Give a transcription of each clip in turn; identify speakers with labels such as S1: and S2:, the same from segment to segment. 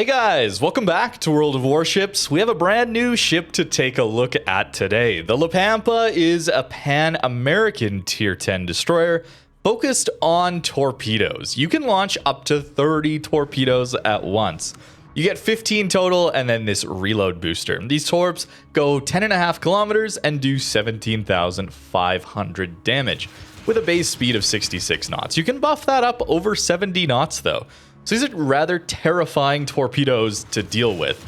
S1: Hey guys, welcome back to World of Warships. We have a brand new ship to take a look at today. The Pampa is a Pan-American Tier 10 destroyer focused on torpedoes. You can launch up to 30 torpedoes at once. You get 15 total and then this reload booster. These torps go 10.5 kilometers and do 17,500 damage with a base speed of 66 knots. You can buff that up over 70 knots though. So these are rather terrifying torpedoes to deal with.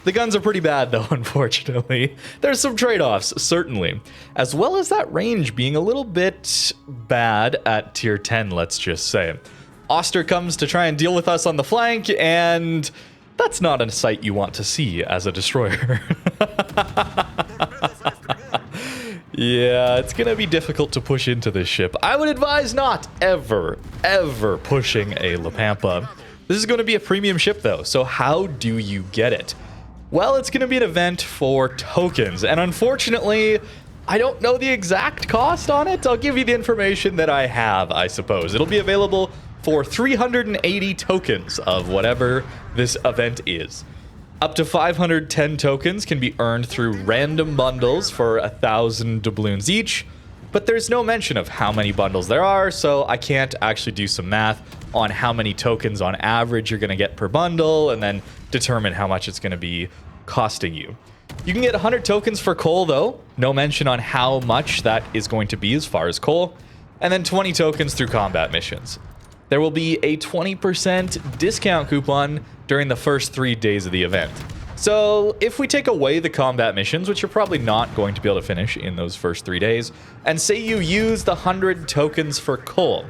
S1: The guns are pretty bad though, unfortunately. There's some trade-offs, certainly. As well as that range being a little bit bad at tier 10, let's just say. Oster comes to try and deal with us on the flank, and that's not a sight you want to see as a destroyer. Yeah, it's gonna be difficult to push into this ship. I would advise not ever pushing a Pampa. This is going to be a premium ship though, so how do you get it? Well, it's going to be an event for tokens, and unfortunately, I don't know the exact cost on it. I'll give you the information that I have, I suppose. It'll be available for 380 tokens of whatever this event is. Up to 510 tokens can be earned through random bundles for 1,000 doubloons each, but there's no mention of how many bundles there are, so I can't actually do some math on how many tokens on average you're going to get per bundle and then determine how much it's going to be costing you. You can get 100 tokens for coal though, no mention on how much that is going to be as far as coal, and then 20 tokens through combat missions. There will be a 20% discount coupon during the first 3 days of the event. So if we take away the combat missions, which you're probably not going to be able to finish in those first 3 days, and say you use the 100 tokens for coal,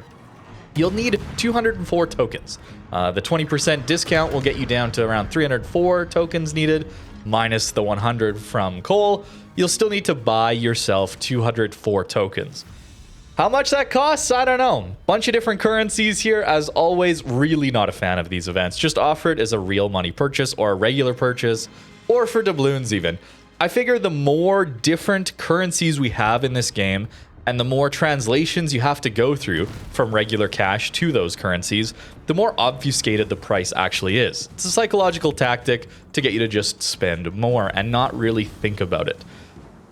S1: you'll need 204 tokens. The 20% discount will get you down to around 304 tokens needed, minus the 100 from coal. You'll still need to buy yourself 204 tokens. How much that costs? I don't know. Bunch of different currencies here. As always, really not a fan of these events. Just offer it as a real money purchase or a regular purchase, or for doubloons even. I figure the more different currencies we have in this game, and the more translations you have to go through from regular cash to those currencies, the more obfuscated the price actually is. It's a psychological tactic to get you to just spend more and not really think about it.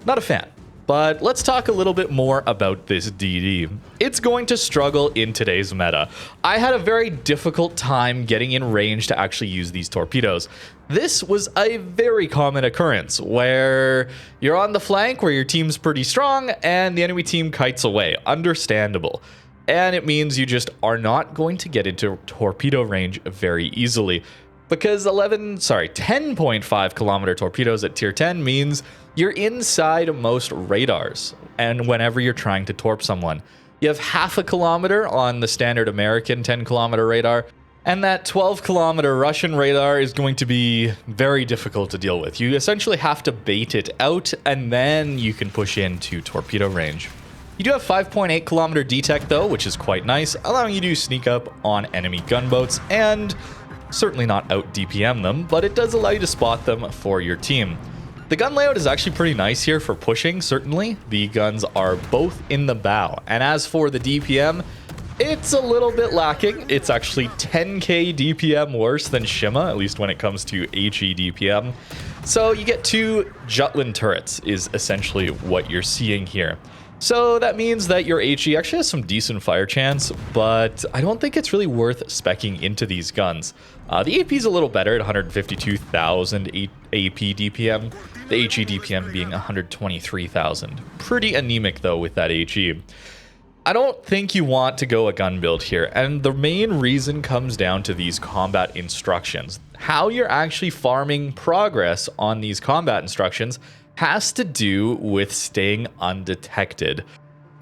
S1: Not a fan. But let's talk a little bit more about this DD. It's going to struggle in today's meta. I had a very difficult time getting in range to actually use these torpedoes. This was a very common occurrence where you're on the flank where your team's pretty strong and the enemy team kites away. Understandable. And it means you just are not going to get into torpedo range very easily. Because 10.5 kilometer torpedoes at tier 10 means you're inside most radars, and whenever you're trying to torp someone. You have half a kilometer on the standard American 10 kilometer radar, and that 12 kilometer Russian radar is going to be very difficult to deal with. You essentially have to bait it out, and then you can push into torpedo range. You do have 5.8 kilometer detect though, which is quite nice, allowing you to sneak up on enemy gunboats and certainly not out DPM them, but it does allow you to spot them for your team. The gun layout is actually pretty nice here for pushing, certainly. The guns are both in the bow. And as for the DPM, it's a little bit lacking. It's actually 10k DPM worse than Shima, at least when it comes to HE DPM. So you get 2 Jutland turrets is essentially what you're seeing here. So that means that your HE actually has some decent fire chance, but I don't think it's really worth speccing into these guns. The AP is a little better at 152,000 AP DPM, the HE DPM being 123,000. Pretty anemic though with that HE. I don't think you want to go a gun build here, and the main reason comes down to these combat instructions. How you're actually farming progress on these combat instructions has to do with staying undetected.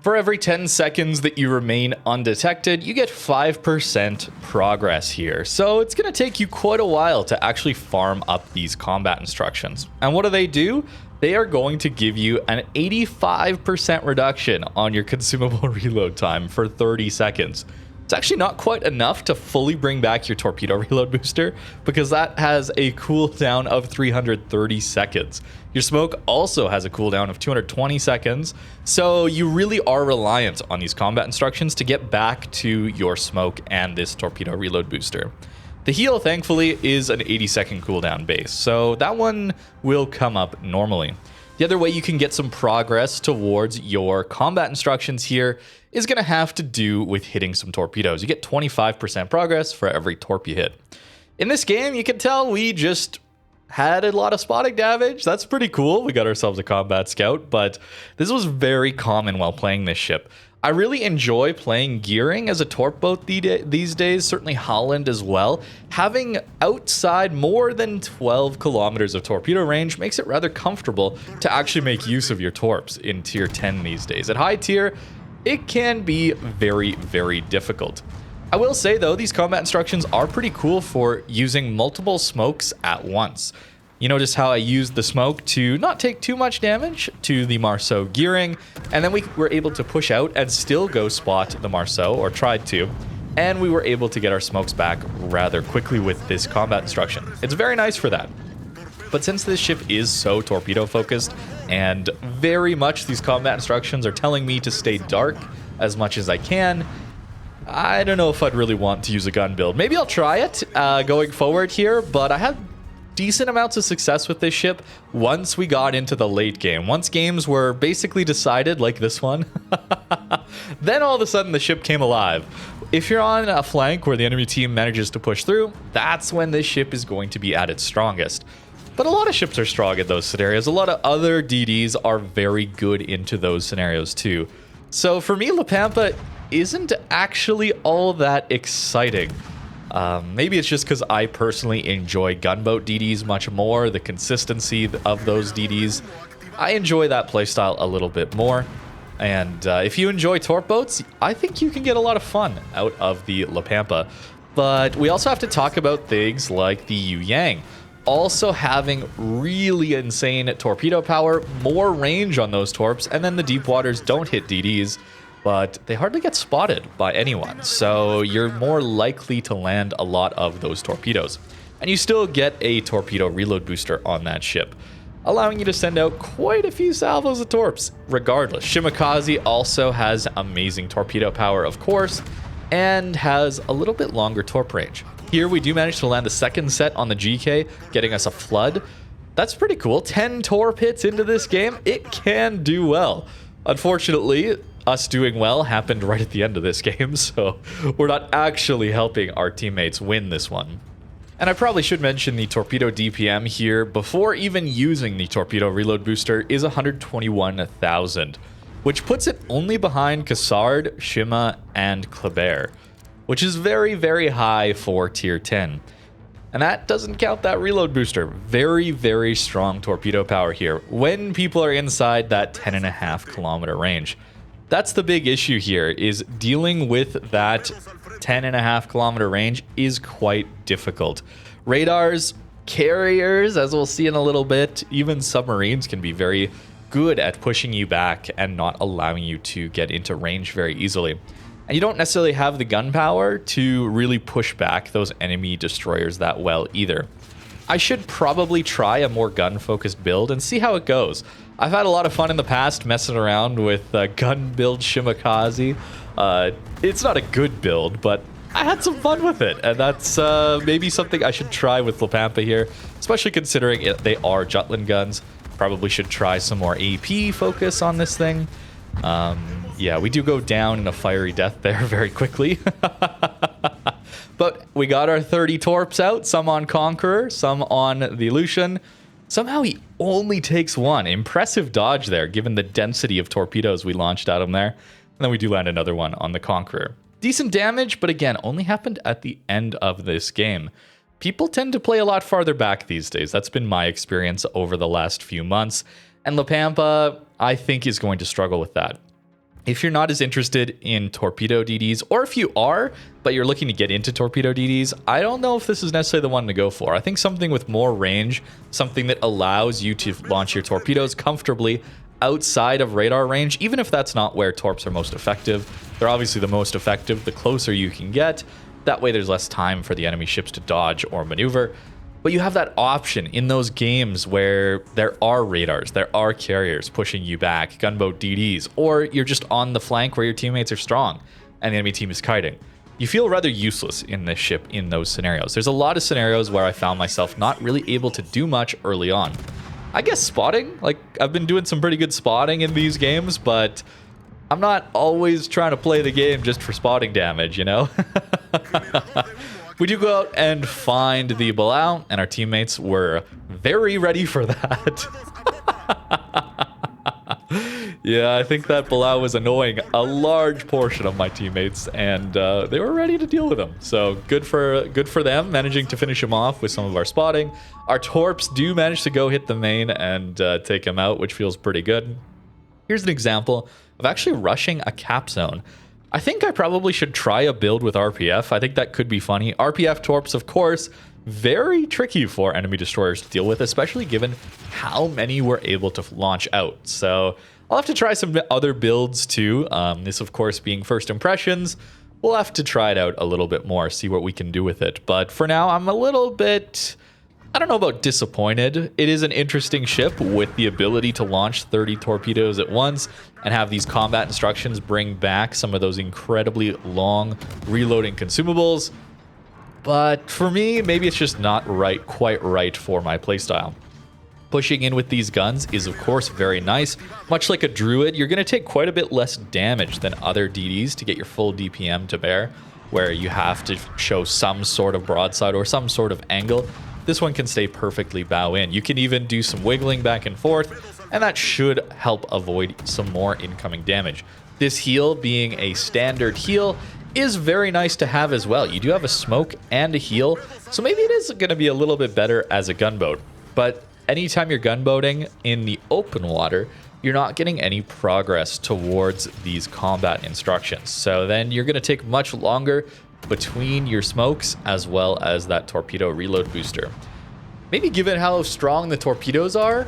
S1: For every 10 seconds that you remain undetected, you get 5% progress here. So it's going to take you quite a while to actually farm up these combat instructions. And what do? They are going to give you an 85% reduction on your consumable reload time for 30 seconds. It's actually not quite enough to fully bring back your torpedo reload booster because that has a cooldown of 330 seconds. Your smoke also has a cooldown of 220 seconds, so you really are reliant on these combat instructions to get back to your smoke and this torpedo reload booster. The heal, thankfully, is an 80-second cooldown base, so that one will come up normally. The other way you can get some progress towards your combat instructions here is going to have to do with hitting some torpedoes. You get 25% progress for every torp you hit. In this game, you can tell we just had a lot of spotting damage. That's pretty cool. We got ourselves a combat scout, but this was very common while playing this ship. I really enjoy playing gearing as a torp boat these days, certainly Holland as well. Having outside more than 12 kilometers of torpedo range makes it rather comfortable to actually make use of your torps in tier 10 these days. At high tier, it can be very, very difficult. I will say though, these combat instructions are pretty cool for using multiple smokes at once. You notice how I used the smoke to not take too much damage to the Marceau gearing, and then we were able to push out and still go spot the Marceau, or tried to, and we were able to get our smokes back rather quickly with this combat instruction. It's very nice for that. But since this ship is so torpedo focused, and very much these combat instructions are telling me to stay dark as much as I can, I don't know if I'd really want to use a gun build. Maybe I'll try it going forward here, but I had decent amounts of success with this ship once we got into the late game. Once games were basically decided, like this one, then all of a sudden the ship came alive. If you're on a flank where the enemy team manages to push through, that's when this ship is going to be at its strongest. But a lot of ships are strong in those scenarios. A lot of other DDs are very good into those scenarios too. So for me, La Pampa isn't actually all that exciting. Maybe it's just because I personally enjoy gunboat DDs much more, the consistency of those DDs. I enjoy that playstyle a little bit more. And if you enjoy torp boats, I think you can get a lot of fun out of the La Pampa. But we also have to talk about things like the Yu Yang. Also having really insane torpedo power, more range on those torps, and then the deep waters don't hit DDs, but they hardly get spotted by anyone, so you're more likely to land a lot of those torpedoes. And you still get a torpedo reload booster on that ship, allowing you to send out quite a few salvos of torps, regardless. Shimakaze also has amazing torpedo power, of course, and has a little bit longer torp range. Here we do manage to land the second set on the GK, getting us a flood. That's pretty cool. 10 torp hits into this game. It can do well. Unfortunately, us doing well happened right at the end of this game, so we're not actually helping our teammates win this one. And I probably should mention the torpedo DPM here before even using the torpedo reload booster is 121,000, which puts it only behind Cassard, Shima, and Kleber, which is very, very high for tier 10. And that doesn't count that reload booster. Very, very strong torpedo power here when people are inside that 10.5 kilometer range. That's the big issue here, is dealing with that 10.5 kilometer range is quite difficult. Radars, carriers, as we'll see in a little bit, even submarines can be very good at pushing you back and not allowing you to get into range very easily. And you don't necessarily have the gun power to really push back those enemy destroyers that well either. I should probably try a more gun-focused build and see how it goes. I've had a lot of fun in the past messing around with gun build Shimakaze. It's not a good build, but I had some fun with it, and that's maybe something I should try with La Pampa here, especially considering they are Jutland guns. Probably should try some more AP focus on this thing. Yeah, we do go down in a fiery death there very quickly. But we got our 30 torps out, some on Conqueror, some on the Lucian. Somehow he only takes one. Impressive dodge there, given the density of torpedoes we launched at him there. And then we do land another one on the Conqueror. Decent damage, but again, only happened at the end of this game. People tend to play a lot farther back these days. That's been my experience over the last few months. And La Pampa, I think, is going to struggle with that. If you're not as interested in torpedo DDs, or if you are, but you're looking to get into torpedo DDs, I don't know if this is necessarily the one to go for. I think something with more range, something that allows you to launch your torpedoes comfortably outside of radar range, even if that's not where torps are most effective. They're obviously the most effective the closer you can get. That way there's less time for the enemy ships to dodge or maneuver. But you have that option in those games where there are radars, there are carriers pushing you back, gunboat DDs, or you're just on the flank where your teammates are strong and the enemy team is kiting. you feel rather useless in this ship in those scenarios. There's a lot of scenarios where I found myself not really able to do much early on. I guess spotting, like I've been doing some pretty good spotting in these games, but I'm not always trying to play the game just for spotting damage, you know? We do go out and find the Bilal, and our teammates were very ready for that. Yeah, I think that Bilal was annoying a large portion of my teammates, and they were ready to deal with him. So good for them, managing to finish him off with some of our spotting. Our Torps do manage to go hit the main and take him out, which feels pretty good. Here's an example of actually rushing a cap zone. I think I probably should try a build with RPF. I think that could be funny. RPF Torps, of course, very tricky for enemy destroyers to deal with, especially given how many we're able to launch out. So I'll have to try some other builds too. This, of course, being first impressions. We'll have to try it out a little bit more, see what we can do with it. But for now, I'm a little bit, I don't know about disappointed. It is an interesting ship with the ability to launch 30 torpedoes at once and have these combat instructions bring back some of those incredibly long reloading consumables. But for me, maybe it's just not quite right for my playstyle. Pushing in with these guns is, of course, very nice. Much like a druid, you're going to take quite a bit less damage than other DDs to get your full DPM to bear, where you have to show some sort of broadside or some sort of angle. This one can stay perfectly bow in. You can even do some wiggling back and forth, and that should help avoid some more incoming damage. This heal, being a standard heal, is very nice to have as well. You do have a smoke and a heal, so maybe it is going to be a little bit better as a gunboat. But anytime you're gunboating in the open water, you're not getting any progress towards these combat instructions. So then you're going to take much longer between your smokes as well as that torpedo reload booster. Maybe given how strong the torpedoes are,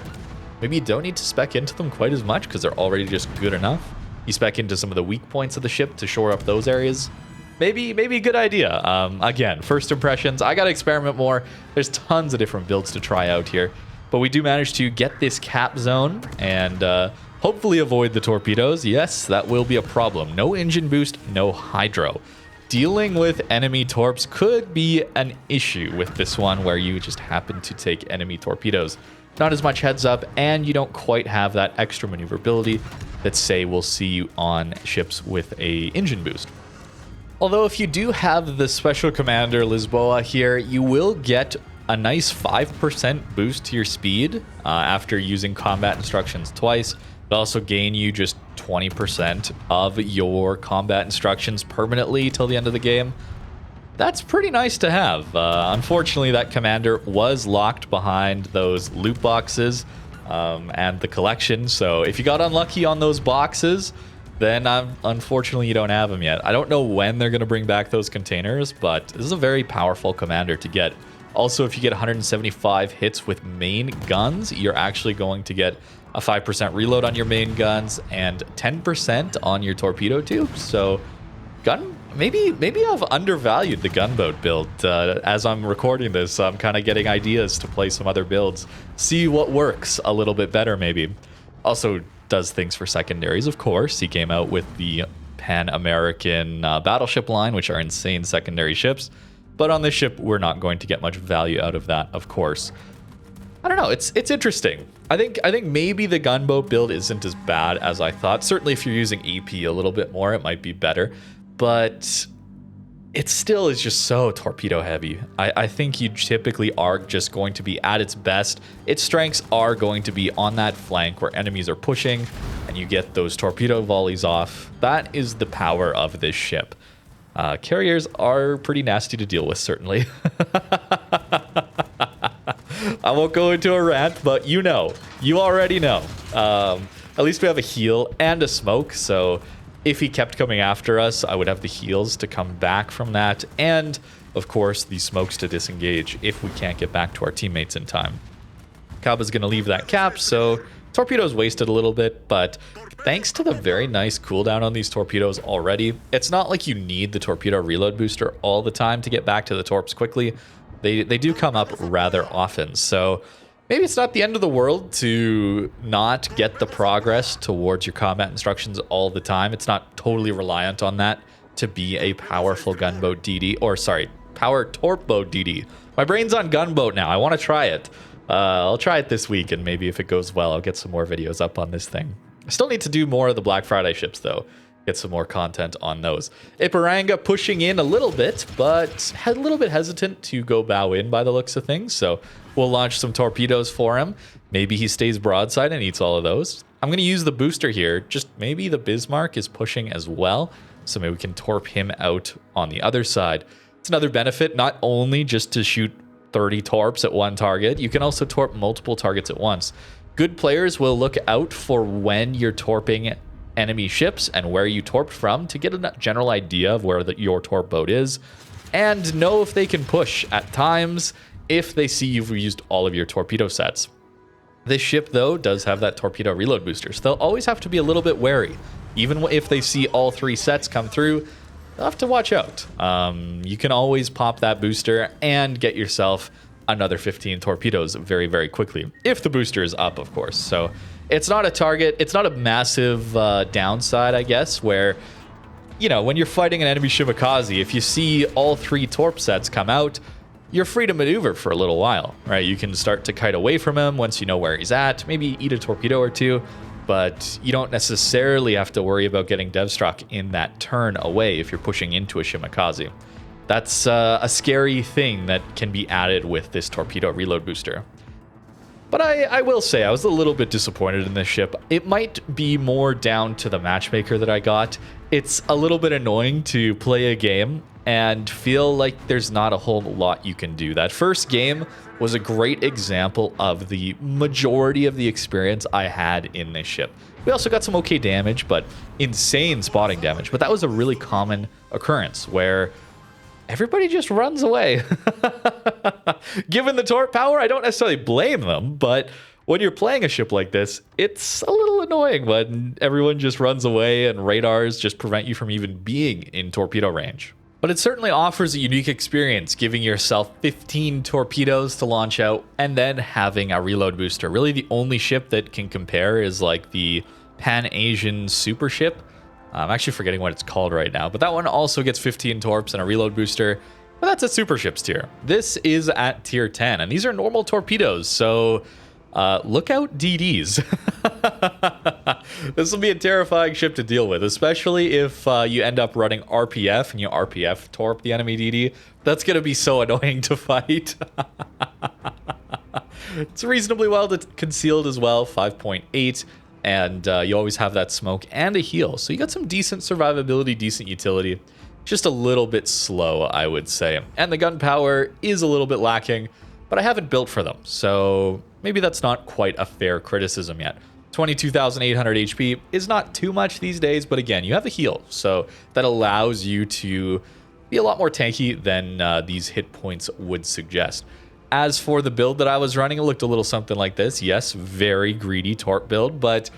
S1: maybe you don't need to spec into them quite as much because they're already just good enough. You spec into some of the weak points of the ship to shore up those areas. Maybe a good idea. Again, first impressions. I got to experiment more. There's tons of different builds to try out here. But we do manage to get this cap zone and hopefully avoid the torpedoes. Yes, that will be a problem. No engine boost, no hydro. Dealing with enemy torps could be an issue with this one where you just happen to take enemy torpedoes. Not as much heads up, and you don't quite have that extra maneuverability that, say, we'll see on ships with a engine boost. Although if you do have the Special Commander Lisboa here, you will get a nice 5% boost to your speed after using combat instructions twice. It'll also gain you just 20% of your combat instructions permanently till the end of the game. That's pretty nice to have. Unfortunately, that commander was locked behind those loot boxes and the collection. So if you got unlucky on those boxes, then unfortunately you don't have them yet. I don't know when they're going to bring back those containers, but this is a very powerful commander to get. Also, if you get 175 hits with main guns, you're actually going to get a 5% reload on your main guns and 10% on your torpedo tube. So maybe I've undervalued the gunboat build. As I'm recording this, I'm kind of getting ideas to play some other builds. See what works a little bit better, maybe. Also does things for secondaries, of course. He came out with the Pan-American battleship line, which are insane secondary ships. But on this ship, we're not going to get much value out of that, of course. I don't know. It's interesting. I think maybe the gunboat build isn't as bad as I thought. Certainly, if you're using EP a little bit more, it might be better. But it still is just so torpedo heavy. I think you typically are just going to be at its best. Its strengths are going to be on that flank where enemies are pushing, and you get those torpedo volleys off. That is the power of this ship. Carriers are pretty nasty to deal with, certainly. I won't go into a rant, but you already know. At least we have a heal and a smoke, so if he kept coming after us, I would have the heals to come back from that, and of course the smokes to disengage if we can't get back to our teammates in time. Kaba's going to leave that cap, so torpedoes wasted a little bit, but thanks to the very nice cooldown on these torpedoes already, it's not like you need the torpedo reload booster all the time to get back to the torps quickly. They do come up rather often, so maybe it's not the end of the world to not get the progress towards your combat instructions all the time. It's not totally reliant on that. to be a powerful gunboat DD, or sorry, power torp boat DD. My brain's on gunboat now. I want to try it. I'll try it this week, and maybe if it goes well, I'll get some more videos up on this thing. I still need to do more of the Black Friday ships, though. Get some more content on those. Iparanga pushing in a little bit, but a little bit hesitant to go bow in by the looks of things. So we'll launch some torpedoes for him. Maybe he stays broadside and eats all of those. I'm going to use the booster here. Just maybe the Bismarck is pushing as well. So maybe we can torp him out on the other side. It's another benefit, not only just to shoot 30 torps at one target, you can also torp multiple targets at once. Good players will look out for when you're torping enemy ships and where you torped from to get a general idea of where your torp boat is and know if they can push at times if they see you've used all of your torpedo sets. This ship, though, does have that torpedo reload booster, so they'll always have to be a little bit wary. Even if they see all 3 sets come through, they'll have to watch out. You can always pop that booster and get yourself another 15 torpedoes very, very quickly. If the booster is up, of course. So it's not a target. It's not a massive downside, I guess, where, you know, when you're fighting an enemy shimakaze, if you see all 3 torp sets come out, you're free to maneuver for a little while, right? You can start to kite away from him once you know where he's at, maybe eat a torpedo or 2, but you don't necessarily have to worry about getting devstruck in that turn away if you're pushing into a shimakaze. That's a scary thing that can be added with this torpedo reload booster. But I will say, I was a little bit disappointed in this ship. It might be more down to the matchmaker that I got. It's a little bit annoying to play a game and feel like there's not a whole lot you can do. That first game was a great example of the majority of the experience I had in this ship. We also got some okay damage, but insane spotting damage. But that was a really common occurrence where everybody just runs away. Given the torp power, I don't necessarily blame them, but when you're playing a ship like this, it's a little annoying when everyone just runs away and radars just prevent you from even being in torpedo range. But it certainly offers a unique experience, giving yourself 15 torpedoes to launch out and then having a reload booster. Really the only ship that can compare is like the Pan-Asian super ship. I'm actually forgetting what it's called right now, but that one also gets 15 torps and a reload booster, but that's at super ships tier. This is at tier 10, and these are normal torpedoes, so look out DDs. This will be a terrifying ship to deal with, especially if you end up running RPF and you RPF torp the enemy DD. That's going to be so annoying to fight. It's reasonably well concealed as well, 5.8. And you always have that smoke and a heal. So you got some decent survivability, decent utility. Just a little bit slow, I would say. And the gun power is a little bit lacking, but I haven't built for them. So maybe that's not quite a fair criticism yet. 22,800 HP is not too much these days, but again, you have the heal. So that allows you to be a lot more tanky than these hit points would suggest. As for the build that I was running, it looked a little something like this. Yes, very greedy torp build, but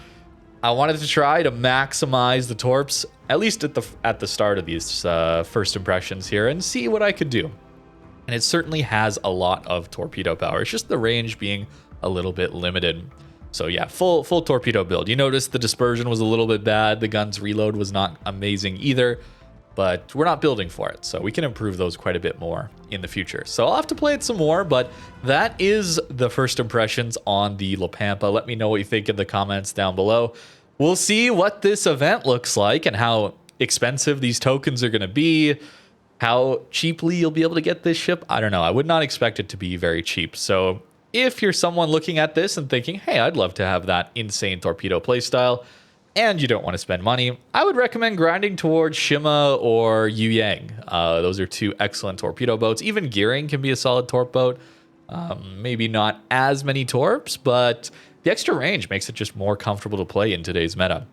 S1: I wanted to try to maximize the torps, at least at the start of these first impressions here, and see what I could do. And it certainly has a lot of torpedo power. It's just the range being a little bit limited. So yeah, full torpedo build. You notice the dispersion was a little bit bad. The gun's reload was not amazing either. But we're not building for it, so we can improve those quite a bit more in the future. So I'll have to play it some more, but that is the first impressions on the La Pampa. Let me know what you think in the comments down below. We'll see what this event looks like and how expensive these tokens are going to be, how cheaply you'll be able to get this ship. I don't know. I would not expect it to be very cheap. So if you're someone looking at this and thinking, hey, I'd love to have that insane torpedo playstyle, and you don't want to spend money, I would recommend grinding towards Shima or Yu Yang. Those are 2 excellent torpedo boats. Even Gearing can be a solid torp boat. Maybe not as many torps, but the extra range makes it just more comfortable to play in today's meta.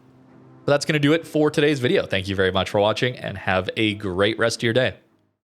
S1: But that's going to do it for today's video. Thank you very much for watching, and have a great rest of your day.